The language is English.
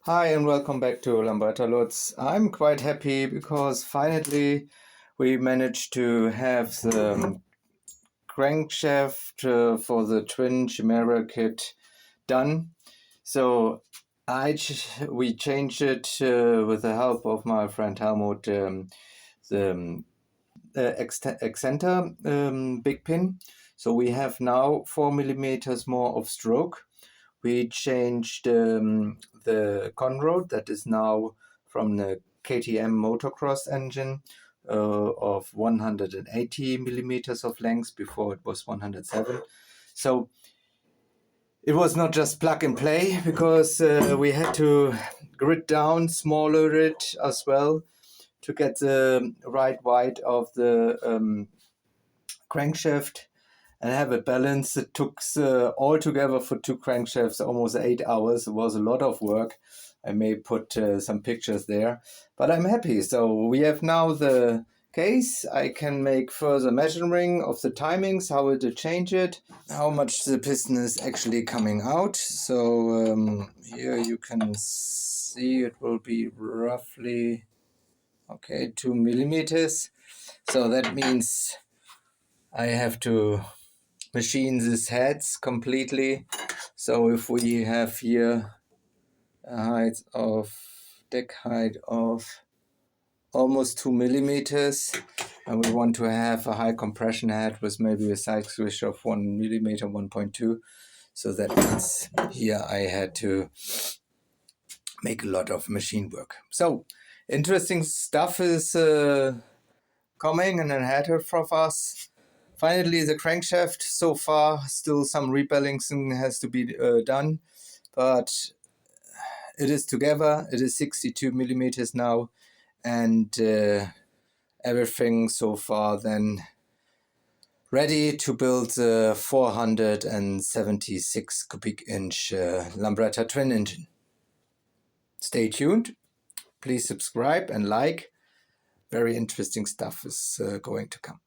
Hi and welcome back to Lambretta-Lutz. I'm quite happy because finally we managed to have the crankshaft for the twin Chimera kit done. So we changed it with the help of my friend Helmut, the Eccentric Bigpin. So we have now 4 millimeters more of stroke. We changed the Conrod, that is now from the KTM motocross engine of 180 millimeters of length. Before it was 107. So it was not just plug and play, because we had to grit down, smaller it as well to get the right weight of the crankshaft and have it balanced. It took altogether for 2 crankshafts almost 8 hours. It was a lot of work. I may put some pictures there, but I'm happy. So we have now the case. I can make further measuring of the timings, how to change it, how much the piston is actually coming out. So here you can see it will be roughly 2 millimeters. So that means I have to machine these heads completely. So if we have here a deck height of almost 2 millimeters, and we want to have a high compression head with maybe a side swish of 1 millimeter, 1.2. So that means here I had to make a lot of machine work. So interesting stuff is coming and ahead of us. Finally, the crankshaft. So far, still some rebalancing has to be done, but it is together. It is 62 millimeters now, and everything so far then ready to build the 476 cubic inch Lambretta twin engine. Stay tuned. Please subscribe and like. Very interesting stuff is going to come.